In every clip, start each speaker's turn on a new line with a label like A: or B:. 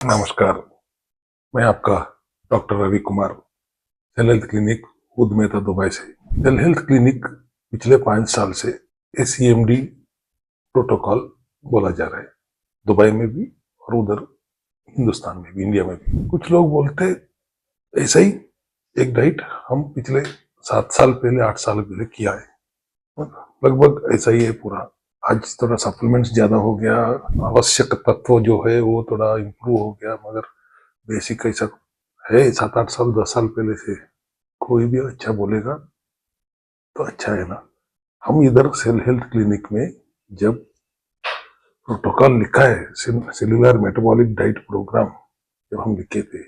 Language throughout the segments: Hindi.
A: नमस्कार, मैं आपका doctor Ravi Kumar, cell health clinic Oud Metha Dubai से। सेल हेल्थ क्लिनिक पिछले 5 साल से ACMD प्रोटोकॉल बोला जा रहा है, दुबई में भी और उधर हिंदुस्तान में भी, इंडिया में भी। कुछ लोग बोलते ऐसा ही एक डाइट हम पिछले 7 साल पहले 8 साल पहले किया है, लगभग ऐसा ही है पूरा। आज थोड़ा सप्लीमेंट्स ज्यादा हो गया, आवश्यक तत्व जो है वो थोड़ा इम्प्रूव हो गया, मगर बेसिक ऐसा है 7 8 साल 10 साल पहले से। कोई भी अच्छा बोलेगा तो अच्छा है ना। हम इधर सेल हेल्थ क्लिनिक में जब प्रोटोकॉल लिखा है, सेलुलर मेटाबॉलिक डाइट प्रोग्राम, जब हम लिखे थे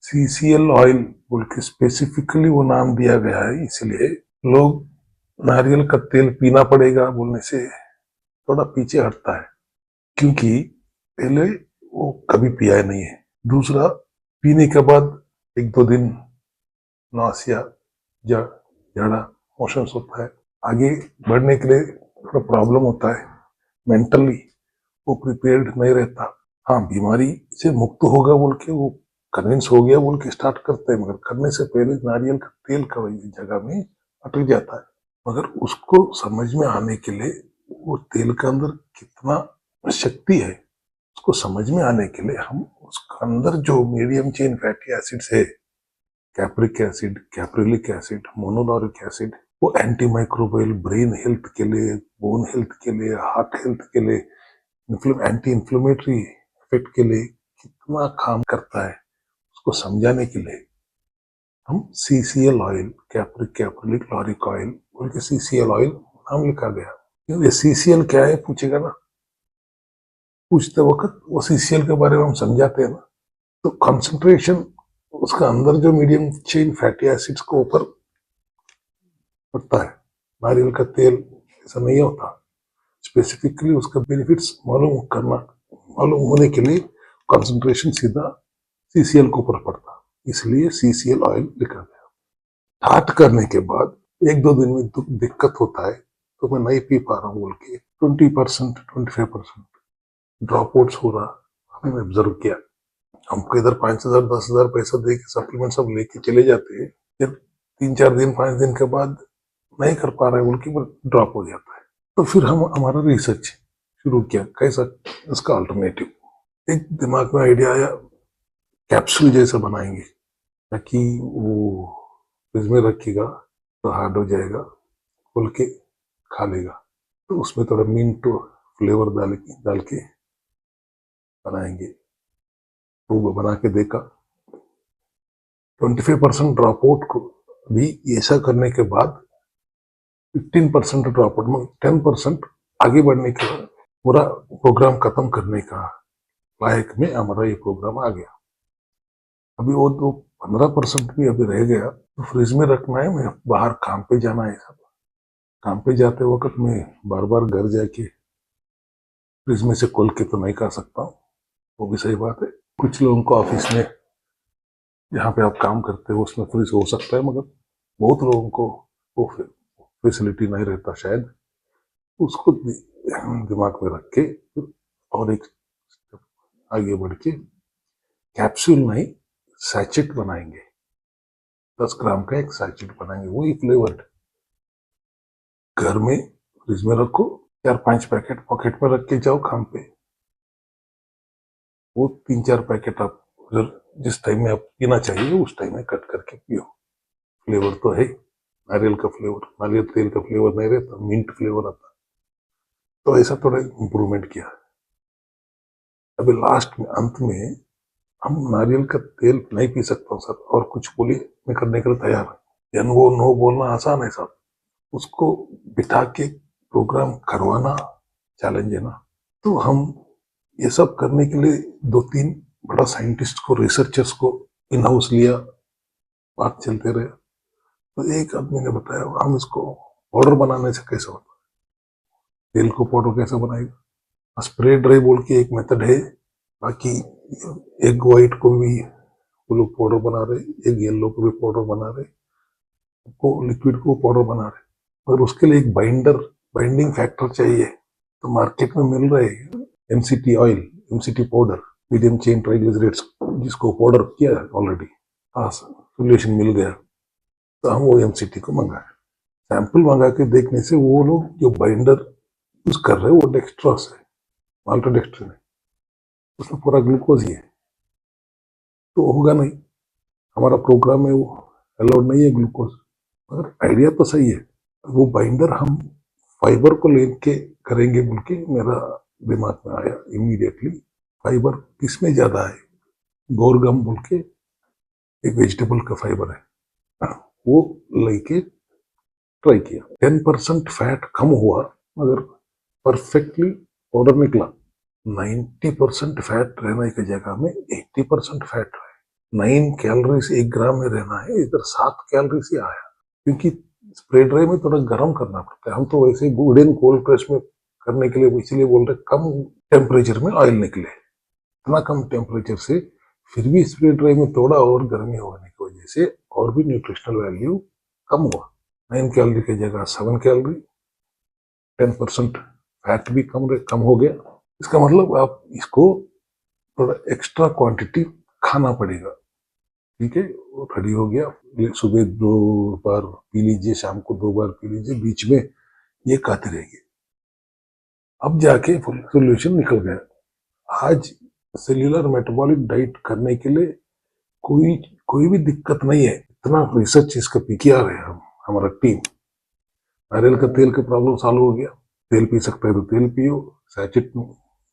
A: CCL ऑयल बोल के स्पेसिफिकली वो नाम दिया गया है, इसलिए लोग नारियल का तेल पीना पड़ेगा बोलने से थोड़ा पीछे हटता है, क्योंकि पहले वो कभी पिया नहीं है। दूसरा, पीने के बाद 1 2 दिन नौसिया जाड़ा मोशंस होता है, आगे बढ़ने के लिए थोड़ा प्रॉब्लम होता है, मेंटली वो प्रिपेयर्ड नहीं रहता। हाँ, बीमारी से मुक्त होगा बोल के वो कन्विंस हो गया बोल के स्टार्ट करते हैं, मगर करने से पहले नारियल का तेल का जगह में अटक जाता है। मगर उसको समझ में आने के लिए वो तेल के अंदर कितना शक्ति है उसको समझ में आने के लिए हम उसके अंदर जो मीडियम चेन फैटी एसिड्स है, capric acid, caprylic acid, monolauric acid, वो एंटी माइक्रोबियल, ब्रेन हेल्थ के लिए, बोन हेल्थ के लिए, हार्ट हेल्थ के लिए, एंटी इन्फ्लेमेटरी इफेक्ट के लिए कितना काम करता है उसको समझाने के लिए हम CCL oil, कैप्रिक caprylic lauric oil बोल के CCL ऑयल नाम लिखा गया। क्योंकि CCL क्या है पूछेगा ना, पूछते वक्त वो CCL के बारे में हम समझाते हैं ना, तो कंसंट्रेशन उसका अंदर जो मीडियम चेन फैटी एसिड्स को ऊपर पड़ता है। नारियल का तेल ऐसा नहीं होता, स्पेसिफिकली उसका बेनिफिट्स मालूम होने के लिए कंसंट्रेशन सीधा CCL के ऊपर पड़ता, इसलिए CCL ऑयल लिखा गया। स्टार्ट करने के बाद 1 2 दिन में दिक्कत होता है तो मैं नहीं पी पा रहा हूँ बोल के 20% 25% ड्रॉप आउट्स हो रहा हमने ऑब्जर्व किया। हमको इधर 5,000 10,000 पैसा दे के सप्लीमेंट सब लेके चले जाते हैं, फिर 3 4 दिन 5 दिन के बाद नहीं कर पा रहे बोल के ड्रॉप हो जाता है। तो फिर हम हमारा रिसर्च शुरू किया, कैसा इसका अल्टरनेटिव। एक दिमाग में आइडिया आया, कैप्सूल जैसा बनाएंगे ताकि वो फ्रिज में रखेगा तो हार्ड हो जाएगा, खोल के खा लेगा। तो उसमें थोड़ा मिंट फ्लेवर डाल के बनाएंगे। तो वो बना के देखा, 25% ड्रॉप आउट को भी ऐसा करने के बाद 15% ड्रॉप आउट में 10% आगे बढ़ने के बाद पूरा प्रोग्राम खत्म करने का लायक में हमारा ये प्रोग्राम आ गया। अभी वो तो 15% भी अभी रह गया, तो फ्रिज में रखना है, मैं बाहर काम पे जाना है। सब काम पे जाते वक्त मैं बार बार घर जाके फ्रिज में से खोल के तो नहीं खा सकता हूँ, वो भी सही बात है। कुछ लोगों को ऑफिस में जहाँ पे आप काम करते हो उसमें फ्रिज हो सकता है, मगर बहुत लोगों को वो फैसिलिटी नहीं रहता शायद। उसको दिमाग में रख के और एक आगे बढ़ के कैप्सूल नहीं सैचेट बनाएंगे, 10 ग्राम का एक सैचेट बनाएंगे, वही फ्लेवर्ड। घर में फ्रिज में रखो, 4 5 पैकेट पॉकेट में रख के जाओ काम पे, वो 3 4 पैकेट आप जिस टाइम में आप पीना चाहिए उस टाइम में कट करके पियो। फ्लेवर तो है नारियल का फ्लेवर, नारियल तेल का फ्लेवर नहीं रहता, मिंट फ्लेवर आता। तो ऐसा थोड़ा इम्प्रूवमेंट किया। अभी लास्ट में अंत में हम नारियल का तेल नहीं पी सकता हूँ सर, और कुछ बोलिए मैं करने के लिए तैयार है। वो नो बोलना आसान है साहब, उसको बिठा के प्रोग्राम करवाना चैलेंज है ना। तो हम ये सब करने के लिए 2 3 बड़ा साइंटिस्ट को, रिसर्चर्स को इन हाउस लिया, बात चलते रहे। तो एक आदमी ने बताया हम इसको पाउडर बनाने से कैसे होता है, तेल को पाउडर कैसे बनाएगा। स्प्रे ड्राई बोल के एक मेथड है, बाकी एक व्हाइट को भी वो लोग पाउडर बना रहे, एक येलो को भी पाउडर बना रहे, को लिक्विड को पाउडर बना रहे, मगर उसके लिए एक बाइंडिंग फैक्टर चाहिए। तो मार्केट में मिल रहे MCT oil, MCT powder, medium chain triglycerides जिसको पाउडर किया है ऑलरेडी, हाँ सोल्यूशन मिल गया, तो हम वो एमसीटी को मंगाए। सैंपल मंगा के देखने से वो लोग जो बाइंडर यूज कर रहे हैं वो डेक्स्ट्रॉस है, माल्टोडेक्स्ट्रिन है, उसमें पूरा ग्लूकोज ही है, तो होगा नहीं, हमारा प्रोग्राम में वो अलाउड नहीं है ग्लूकोज। मगर आइडिया तो सही है, वो बाइंडर हम फाइबर को लेके करेंगे बोल के मेरा दिमाग में आया इमीडिएटली। फाइबर किसमें ज्यादा है, गोरगम बोल के एक वेजिटेबल का फाइबर है, वो लेके ट्राई किया। 10% फैट कम हुआ मगर परफेक्टली पाउडर निकला। 90% फैट रहने की जगह में 80% फैट रहे। 9 कैलोरीज 1 ग्राम में रहना है, इधर 7 कैलोरीज ही आया, क्योंकि स्प्रे ड्राई में थोड़ा गर्म करना पड़ता है। हम तो वैसे वुडन कोल्ड प्रेस में करने के लिए इसीलिए बोल रहे कम टेम्परेचर में ऑयल निकले, इतना कम टेम्परेचर से फिर भी स्प्रे ड्राई में थोड़ा और गर्मी होने की वजह से और भी न्यूट्रिशनल वैल्यू कम हुआ। 9 कैलोरी की जगह 7 कैलोरी, 10% फैट भी कम हो गया। इसका मतलब आप इसको थोड़ा एक्स्ट्रा क्वांटिटी खाना पड़ेगा, ठीक है। वो रेडी हो गया, सुबह 2 बार पी लीजिए, शाम को 2 बार पी लीजिए, बीच में ये खाते रहेंगे। अब जाके सोल्यूशन निकल गया। आज सेल्यूलर मेटाबॉलिक डाइट करने के लिए कोई भी दिक्कत नहीं है, इतना रिसर्च इसका पी किया है हमारा टीम। नारियल का तेल का प्रॉब्लम सॉल्व हो गया, तेल पी सकता है तो तेल पियो, सैचेट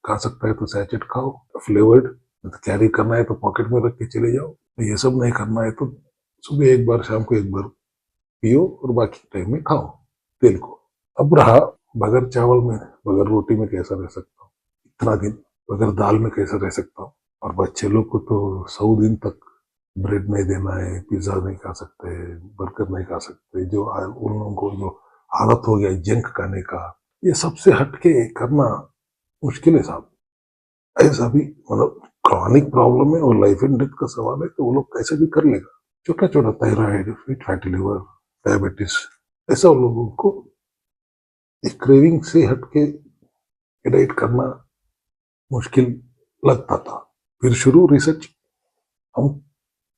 A: खा सकता है तो सैचेट खाओ, फ्लेवर्ड तो कैरी करना है तो पॉकेट में रख के चले जाओ, ये सब नहीं करना है तो सुबह 1 बार शाम को 1 बार पियो और बाकी टाइम में खाओ तेल को। अब रहा बगैर चावल में बगैर रोटी में कैसा रह सकता हूँ, इतना दिन बगैर दाल में कैसा रह सकता हूँ। और बच्चे लोग को तो 100 दिन तक ब्रेड नहीं देना है, पिज्जा नहीं खा सकते, बर्गर नहीं खा सकते, जो उन लोगों को जो आदत हो गया जंक खाने का, ये सबसे हटके करना मुश्किल है साहब। ऐसा भी मतलब क्रॉनिक प्रॉब्लम है और लाइफ एंड डेथ का सवाल है तो वो लोग कैसे भी कर लेगा। छोटा छोटा थायराइड, फैटी लिवर, डायबिटीज, ऐसा लोगों को एक क्रेविंग से हटके डाइट करना मुश्किल लगता था। फिर शुरू रिसर्च, हम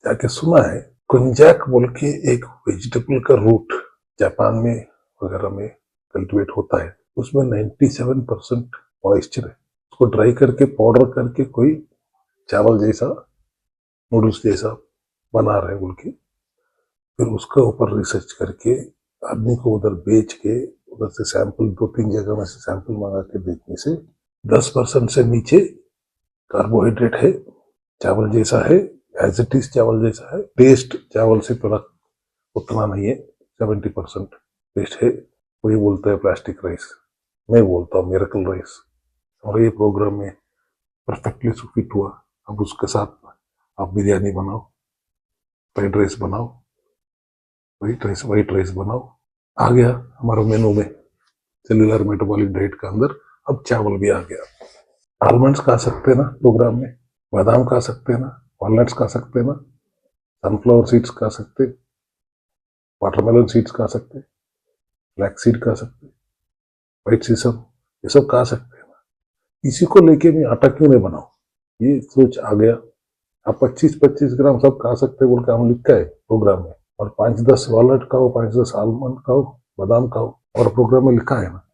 A: जाके सुना है कुंजाक बोल के एक वेजिटेबल का रूट जापान में वगैरह में कल्टीवेट होता है, उसमें 97% मॉइस्चर है। उसको ड्राई करके पाउडर करके कोई चावल जैसा नूडल्स जैसा बना रहे बोल के, फिर उसका ऊपर रिसर्च करके आदमी को उधर बेच के उधर से सैंपल 2-3 जगह में से सैंपल मंगा के देखने से 10% से नीचे कार्बोहाइड्रेट है, चावल जैसा है, एज इट इज चावल जैसा है, टेस्ट चावल से थोड़ा उतना नहीं है, 70% टेस्ट है। वही बोलता है प्लास्टिक राइस, मैं बोलता हूँ मिरेकल राइस। और ये प्रोग्राम में परफेक्टली फिट हुआ। अब उसके साथ आप बिरयानी बनाओ, फ्राइड राइस बनाओ, वाइट राइस बनाओ, आ गया हमारा मेनू में सेल्यूलर मेटाबॉलिक डाइट का अंदर। अब चावल भी आ गया। आलमंड्स खा सकते हैं ना प्रोग्राम में, बादाम खा सकते हैं ना, वॉलनट्स खा सकते हैं ना, सनफ्लावर सीड्स खा सकते, वाटरमेलन सीड्स खा सकते, फ्लैक्स सीड खा सकते, व्हाइट सीसम, ये सब खा सकते हैं ना। इसी को लेके मैं आटा क्यों नहीं बनाऊं, ये सोच आ गया। आप 25-25 ग्राम सब खा सकते बोल के हम लिखा है प्रोग्राम में, और 5-10 वॉलनट खाओ, 5-10 आलमंड खाओ, बादाम खाओ, और प्रोग्राम में लिखा है ना।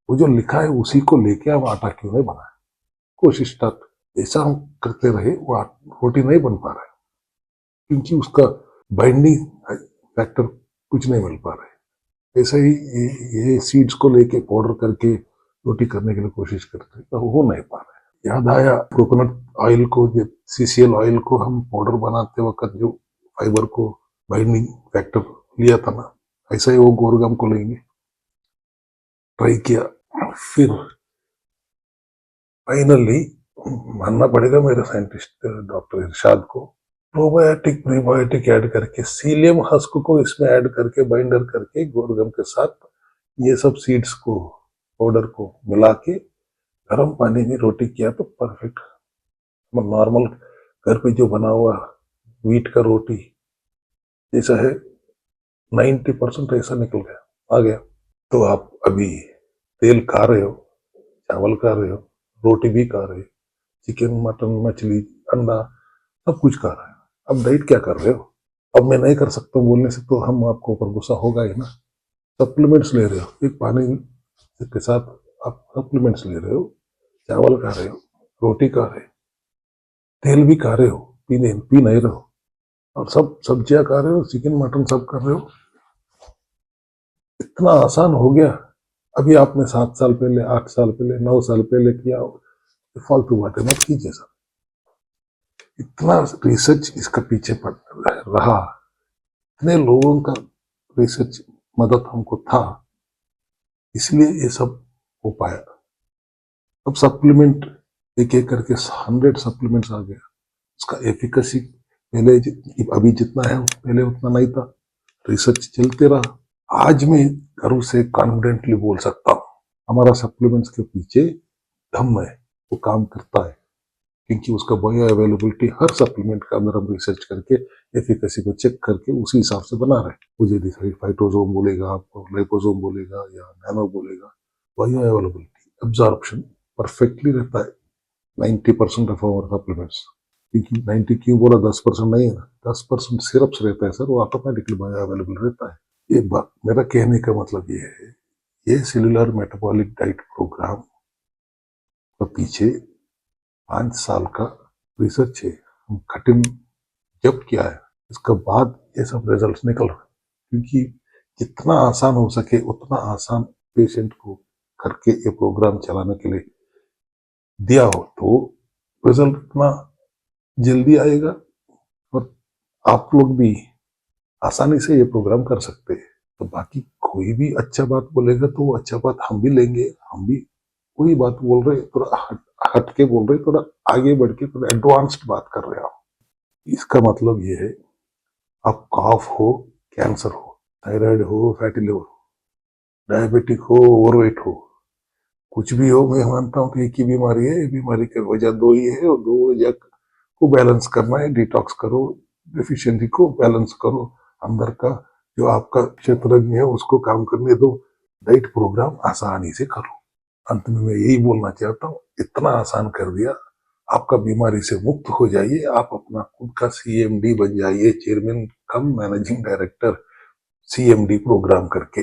A: वो जो लिखा है उसी को लेके हम आटा क्यों नहीं बनाए। कोशिश स्टार्ट ऐसा हम करते रहे, वो रोटी नहीं बन पा रहा है क्योंकि उसका बाइंडिंग फैक्टर कुछ नहीं मिल पा रहा है। ऐसा ही ये सीड्स को लेके पाउडर करके रोटी करने के लिए कोशिश करते हैं, तो हो नहीं पा रहा है। याद आया कोकोनट ऑयल को, सीसीएल ऑयल को हम पाउडर बनाते वक्त जो फाइबर को बाइंडिंग फैक्टर लिया था ना, ऐसा ही वो गोरगम को लेंगे, ट्राई किया। फिर फाइनली मानना पड़ेगा मेरे साइंटिस्ट डॉक्टर इरशाद को, प्रोबायोटिक प्रीबायोटिक ऐड करके सीलियम हस्क को इसमें ऐड करके बाइंडर करके गोरगम के साथ ये सब सीड्स को पाउडर को मिला के गर्म पानी में रोटी किया तो परफेक्ट नॉर्मल घर पे जो बना हुआ व्हीट का रोटी जैसा है 90% ऐसा निकल गया, आ गया। तो आप अभी तेल खा रहे हो, चावल खा रहे हो, रोटी भी खा रहे हो, चिकन, मटन, मछली, अंडा सब कुछ खा रहे हैं। अब डाइट क्या कर रहे हो? अब मैं नहीं कर सकता बोलने से तो हम आपको ऊपर गुस्सा होगा ही ना। सप्लीमेंट्स ले रहे हो, एक पानी के साथ आप सप्लीमेंट्स ले रहे हो, चावल खा रहे हो, रोटी खा रहे हो, तेल भी खा रहे हो, पी नहीं रहे हो, और सब सब्जियां खा रहे हो, चिकन मटन सब कर रहे हो। इतना आसान हो गया। अभी आपने 7 साल पहले, 8 साल पहले, 9 साल पहले किया हो, फालतू बातें मत कीजिए सर। इतना रिसर्च इसका पीछे पड़ रहा, इतने लोगों का रिसर्च मदद हमको था, इसलिए ये सब हो पाया। अब सप्लीमेंट एक एक करके 100 सप्लीमेंट्स आ गया। उसका एफिकेसी पहले अभी जितना है पहले उतना नहीं था। रिसर्च चलते रहा। आज मैं गर्व से कॉन्फिडेंटली बोल सकता हूँ हमारा सप्लीमेंट्स के पीछे दम है, वो काम करता है, क्योंकि उसका बायो अवेलेबिलिटी हर सप्लीमेंट का अंदर हम रिसर्च करके एफिकेसी को चेक करके उसी हिसाब से बना रहे हैं। मुझे फाइटोसोम बोलेगा, आपको लाइपोसोम बोलेगा या नैनो बोलेगा, बायो अवेलेबिलिटी एब्जॉर्प्शन परफेक्टली रहता है 90% ऑफ आवर सप्लीमेंट्स। क्योंकि 90 क्यों बोला, 10% नहीं है ना, 10% सिरप्स रहता है सर, वो ऑटोमेटिकली बायो अवेलेबल रहता है। ये बात मेरा कहने का मतलब ये है, ये सेलुलर मेटाबॉलिक डाइट प्रोग्राम का पीछे 5 साल का रिसर्च है, हम कठिन जब किया है, इसके बाद ये सब रिजल्ट्स निकल रहे। क्योंकि जितना आसान हो सके उतना आसान पेशेंट को करके ये प्रोग्राम चलाने के लिए दिया हो तो रिजल्ट इतना जल्दी आएगा, और आप लोग भी आसानी से ये प्रोग्राम कर सकते हैं। तो बाकी कोई भी अच्छा बात बोलेगा तो वो अच्छा बात हम भी लेंगे। हम भी कोई बात बोल रहे थोड़ा हट के बोल रहे, थोड़ा आगे बढ़ के थोड़ा एडवांस्ड बात कर रहे हो। इसका मतलब ये है, आप कॉफ हो, कैंसर हो, थायराइड हो, फैटी लिवर हो, डायबिटिक हो, ओवरवेट हो, कुछ भी हो, मैं मानता हूँ कि एक ही बीमारी है। बीमारी की वजह दो ही है, और दो वजह को बैलेंस करना है। डिटॉक्स करो, डिफिशियंसी को बैलेंस करो, अंदर का जो आपका क्षेत्रज्ञ है उसको काम करने दो, डाइट प्रोग्राम आसानी से करो। अंत में मैं यही बोलना चाहता हूँ, इतना आसान कर दिया, आपका बीमारी से मुक्त हो जाइए, आप अपना खुद का CMD बन जाइए, chairman cum managing director, CMD program करके।